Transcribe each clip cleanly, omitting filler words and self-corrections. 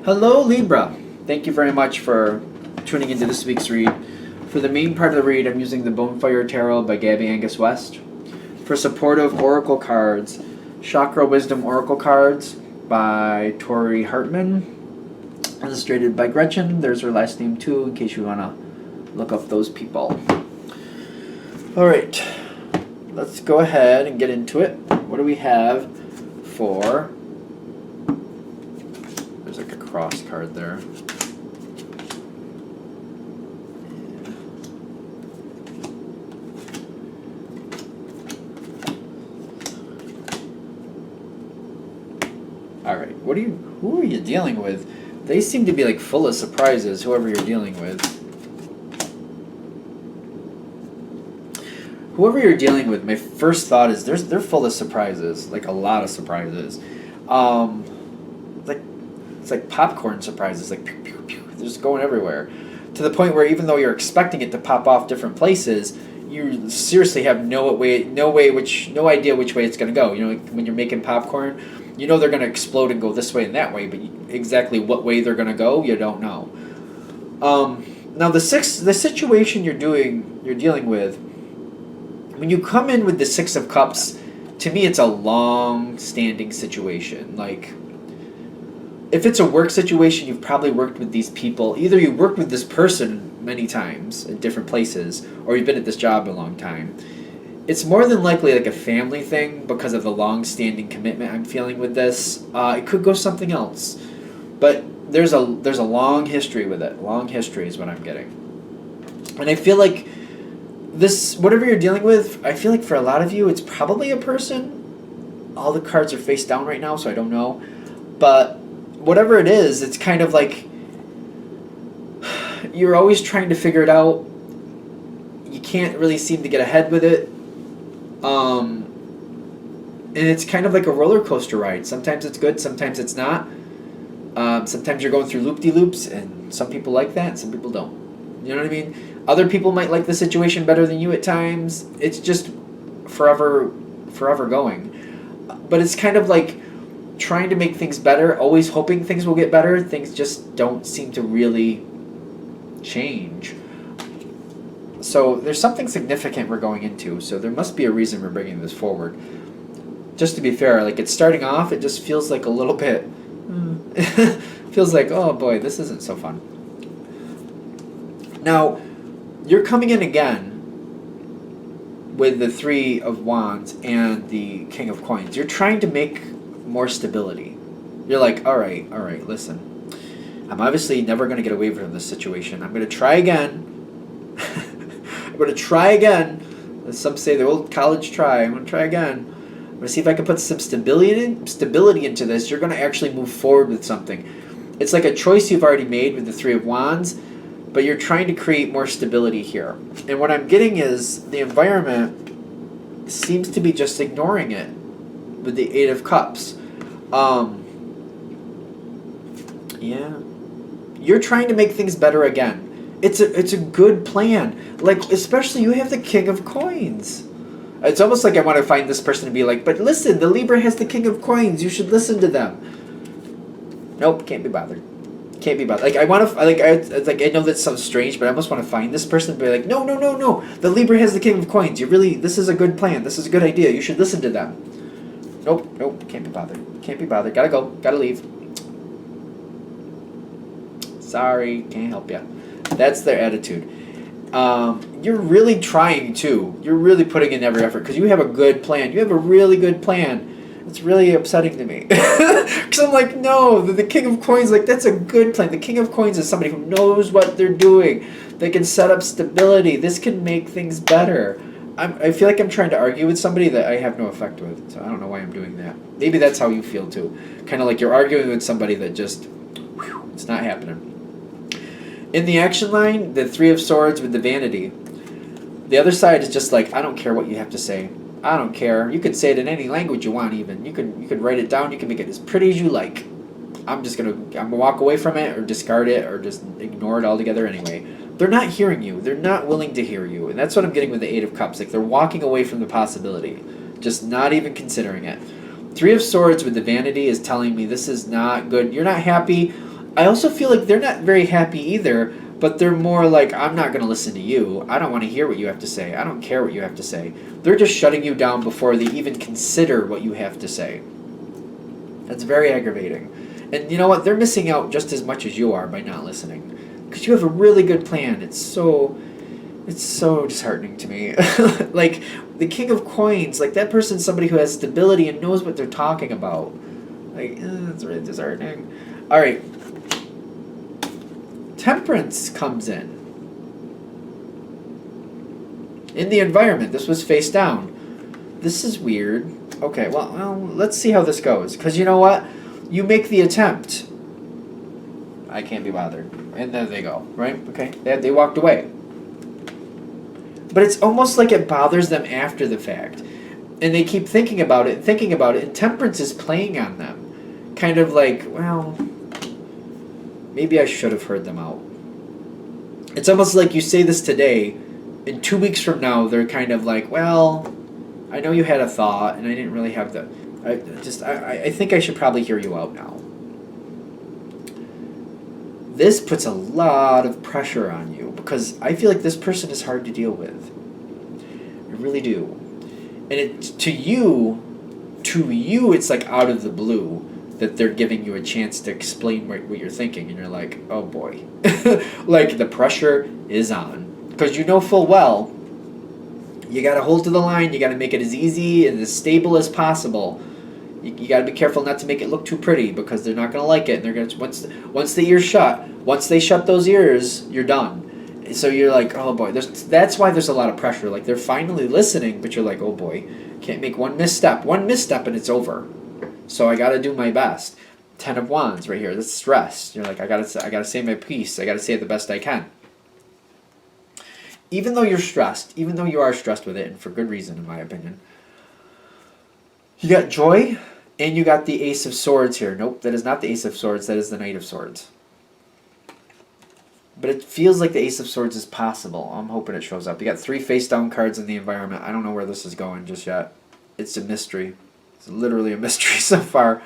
Hello, Libra. Thank you very much for tuning into this week's read. For the main part of the read, I'm using the Bonefire Tarot by Gabby Angus West. For supportive oracle cards, Chakra Wisdom Oracle cards by Tori Hartman, illustrated by Gretchen. There's her last name too, in case you want to look up those people. All right, let's go ahead and get into it. What do we have for... There's like a cross card there. All right, who are you dealing with? They seem to be like full of surprises, whoever you're dealing with. Whoever you're dealing with, my first thought is they're full of surprises, like a lot of surprises. It's like popcorn surprises, like pew, pew, pew. They're just going everywhere, to the point where even though you're expecting it to pop off different places, you seriously have no idea which way it's going to go. You know, like when you're making popcorn, you know they're going to explode and go this way and that way, but exactly what way they're going to go, you don't know. Now the situation you're dealing with, when you come in with the Six of Cups, to me it's a long-standing situation. Like, if it's a work situation, you've probably worked with these people. Either you worked with this person many times in different places, or you've been at this job a long time. It's more than likely like a family thing because of the long-standing commitment I'm feeling with this. It could go something else, but there's a long history with it. Long history is what I'm getting, and I feel like this, whatever you're dealing with, I feel like for a lot of you, it's probably a person. All the cards are face down right now, so I don't know, but whatever it is, it's kind of like you're always trying to figure it out. You can't really seem to get ahead with it. And it's kind of like a roller coaster ride. Sometimes it's good, sometimes it's not. Sometimes you're going through loop-de-loops, and some people like that, and some people don't. You know what I mean? Other people might like the situation better than you at times. It's just forever going. But it's kind of like trying to make things better, always hoping things will get better. Things just don't seem to really change. So there's something significant we're going into, so there must be a reason we're bringing this forward. Just to be fair, like, it's starting off, it just feels like a little bit... feels like, oh boy, this isn't so fun. Now, you're coming in again with the Three of Wands and the King of Coins. You're trying to make more stability. You're like, all right, listen. I'm obviously never going to get away from this situation. I'm going to try again. I'm going to try again. As some say, the old college try. I'm going to try again. I'm going to see if I can put some stability into this. You're going to actually move forward with something. It's like a choice you've already made with the Three of Wands, but you're trying to create more stability here. And what I'm getting is the environment seems to be just ignoring it with the Eight of Cups. Yeah. You're trying to make things better again. It's a good plan. Like, especially you have the King of Coins. It's almost like I want to find this person to be like, but listen, the Libra has the King of Coins. You should listen to them. Nope, can't be bothered. Can't be bothered. Like, I want to, I know that sounds strange, but I almost want to find this person and be like, no. The Libra has the King of Coins. This is a good plan. This is a good idea. You should listen to them. Nope, can't be bothered. Can't be bothered. Gotta go. Gotta leave. Sorry, can't help you. That's their attitude. You're really trying too. You're really putting in every effort because you have a good plan. You have a really good plan. It's really upsetting to me because I'm like, no, the King of Coins, like, that's a good plan. The King of Coins is somebody who knows what they're doing. They can set up stability. This can make things better. I feel like I'm trying to argue with somebody that I have no effect with, so I don't know why I'm doing that. Maybe that's how you feel too. Kind of like you're arguing with somebody that just, it's not happening. In the action line, the Three of Swords with the Vanity. The other side is just like, I don't care what you have to say. I don't care. You could say it in any language you want even. You could write it down. You can make it as pretty as you like. I'm gonna walk away from it or discard it or just ignore it altogether anyway. They're not hearing you. They're not willing to hear you. And that's what I'm getting with the Eight of Cups. Like, they're walking away from the possibility. Just not even considering it. Three of Swords with the Vanity is telling me this is not good. You're not happy. I also feel like they're not very happy either, but they're more like, I'm not going to listen to you. I don't want to hear what you have to say. I don't care what you have to say. They're just shutting you down before they even consider what you have to say. That's very aggravating. And you know what? They're missing out just as much as you are by not listening. Because you have a really good plan. It's so disheartening to me. Like, the King of Coins, like, that person's somebody who has stability and knows what they're talking about. Like, it's really disheartening. Alright. Temperance comes in the environment. This was face down. This is weird. Okay, well, let's see how this goes. Because you know what? You make the attempt. I can't be bothered. And there they go, right? Okay, they walked away. But it's almost like it bothers them after the fact. And they keep thinking about it, and Temperance is playing on them. Kind of like, well, maybe I should have heard them out. It's almost like you say this today, and 2 weeks from now, they're kind of like, well, I know you had a thought, and I didn't really have the... I think I should probably hear you out now. This puts a lot of pressure on you, because I feel like this person is hard to deal with. I really do. And to you, it's like out of the blue that they're giving you a chance to explain what you're thinking, and you're like, oh boy. Like, the pressure is on. Because you know full well, you got to hold to the line, you got to make it as easy and as stable as possible. You got to be careful not to make it look too pretty, because they're not going to like it. And they're going to once the ears shut, once they shut those ears, you're done. So you're like, oh boy. That's why there's a lot of pressure. Like, they're finally listening, but you're like, oh boy, can't make one misstep and it's over. So I got to do my best. 10 of Wands right here. That's stress. You're like, I gotta say my piece. I got to say it the best I can. Even though you're stressed, even though you are stressed with it, and for good reason, in my opinion, you got Joy. And you got the Ace of Swords here. Nope, that is not the Ace of Swords. That is the Knight of Swords. But it feels like the Ace of Swords is possible. I'm hoping it shows up. You got 3 face-down cards in the environment. I don't know where this is going just yet. It's a mystery. It's literally a mystery so far.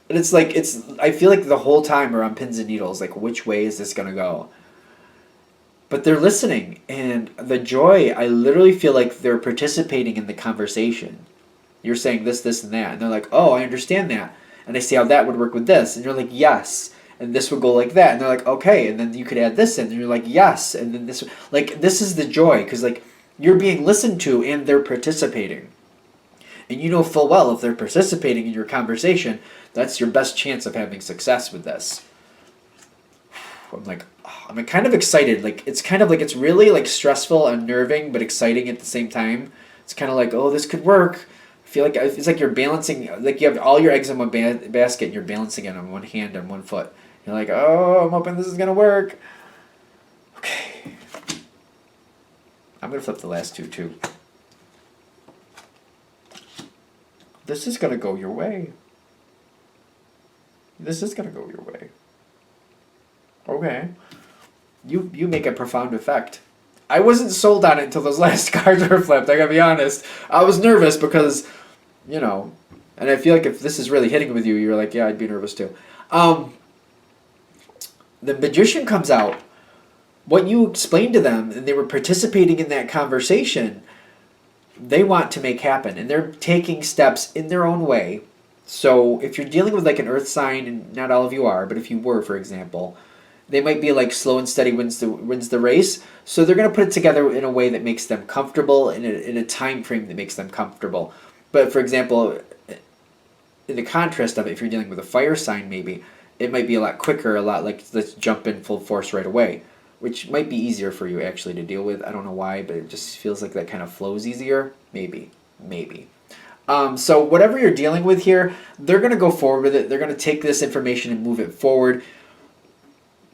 And it's like, I feel like the whole time we're on pins and needles. Like, which way is this going to go? But they're listening. And the Joy, I literally feel like they're participating in the conversation. You're saying this, this, and that. And they're like, oh, I understand that. And I see how that would work with this. And you're like, yes. And this would go like that. And they're like, okay. And then you could add this in. And you're like, yes. And then this. Like, this is the Joy. Because, like, you're being listened to and they're participating. And you know full well if they're participating in your conversation, that's your best chance of having success with this. I'm like, I'm kind of excited. Like, it's kind of like, it's really, like, stressful, unnerving, but exciting at the same time. It's kind of like, oh, this could work. Feel like it's like you're balancing, like you have all your eggs in one basket and you're balancing it on one hand and one foot. You're like, oh, I'm hoping this is going to work. Okay. I'm going to flip the last two too. This is going to go your way. This is going to go your way. Okay. You make a profound effect. I wasn't sold on it until those last cards were flipped, I gotta be honest. I was nervous because, you know, and I feel like if this is really hitting with you, you're like, yeah, I'd be nervous too. The Magician comes out. What you explained to them, and they were participating in that conversation, they want to make happen. And they're taking steps in their own way. So if you're dealing with like an earth sign, and not all of you are, but if you were, for example, they might be like slow and steady wins the race. So they're going to put it together in a way that makes them comfortable, in a time frame that makes them comfortable. But for example, in the contrast of it, if you're dealing with a fire sign, maybe it might be a lot quicker, a lot like let's jump in full force right away, which might be easier for you actually to deal with. I don't know why, but it just feels like that kind of flows easier. Maybe. So whatever you're dealing with here, they're going to go forward with it. They're going to take this information and move it forward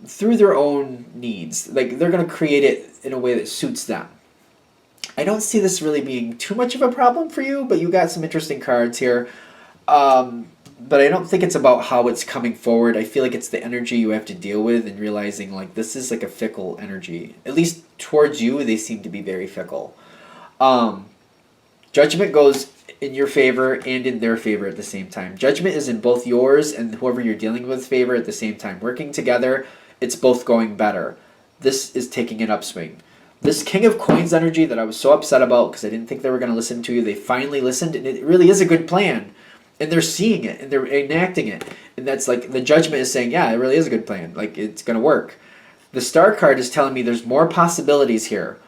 through their own needs. Like, they're going to create it in a way that suits them. I don't see this really being too much of a problem for you, but you got some interesting cards here. But I don't think it's about how it's coming forward. I feel like it's the energy you have to deal with, and realizing like this is like a fickle energy. At least towards you, they seem to be very fickle. Judgment goes in your favor and in their favor at the same time. Judgment is in both yours and whoever you're dealing with favor at the same time. Working together, it's both going better. This is taking an upswing. This King of Coins energy that I was so upset about because I didn't think they were going to listen to you, they finally listened, and it really is a good plan. And they're seeing it, and they're enacting it. And that's like, the Judgment is saying, yeah, it really is a good plan. Like, it's going to work. The Star card is telling me there's more possibilities here.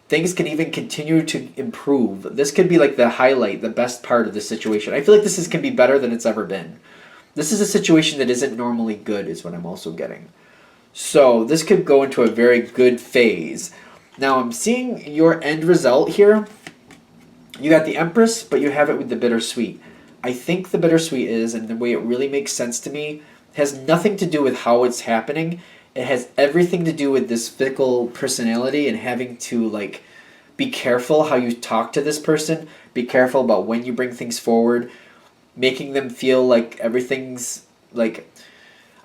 Things can even continue to improve. This could be like the highlight, the best part of the situation. I feel like can be better than it's ever been. This is a situation that isn't normally good, is what I'm also getting. So this could go into a very good phase. Now I'm seeing your end result here. You got the Empress, but you have it with the Bittersweet. I think the Bittersweet is, and the way it really makes sense to me, has nothing to do with how it's happening. It has everything to do with this fickle personality and having to like be careful how you talk to this person. Be careful about when you bring things forward, making them feel like everything's like.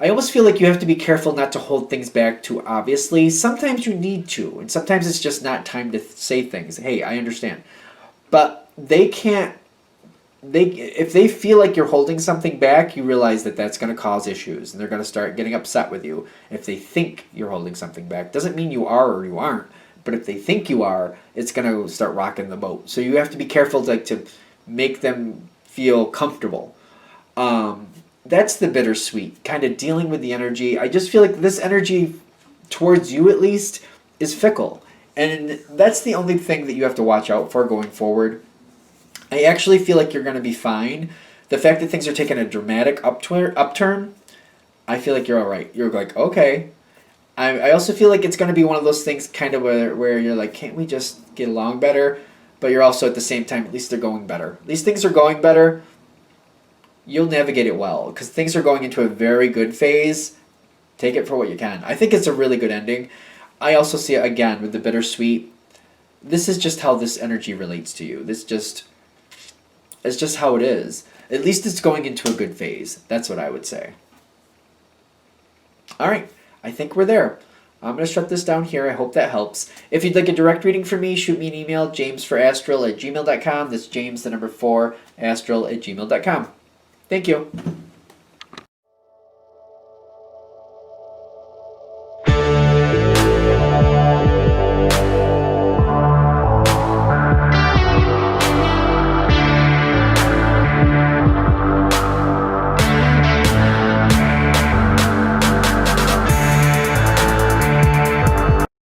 I almost feel like you have to be careful not to hold things back too obviously. Sometimes you need to, and sometimes it's just not time to say things. Hey, I understand. But they can't. If they feel like you're holding something back, you realize that that's going to cause issues, and they're going to start getting upset with you. If they think you're holding something back, doesn't mean you are or you aren't. But if they think you are, it's going to start rocking the boat. So you have to be careful to make them feel comfortable. That's the Bittersweet, kind of dealing with the energy. I just feel like this energy, towards you at least, is fickle. And that's the only thing that you have to watch out for going forward. I actually feel like you're going to be fine. The fact that things are taking a dramatic upturn, I feel like you're all right. You're like, okay. I also feel like it's going to be one of those things kind of where you're like, can't we just get along better? But you're also at the same time, at least they're going better. At least things are going better. You'll navigate it well because things are going into a very good phase. Take it for what you can. I think it's a really good ending. I also see it again with the Bittersweet. This is just how this energy relates to you. It's just how it is. At least it's going into a good phase. That's what I would say. All right. I think we're there. I'm going to shut this down here. I hope that helps. If you'd like a direct reading from me, shoot me an email, jamesforastral@gmail.com. That's James, the number 4, astral@gmail.com. Thank you.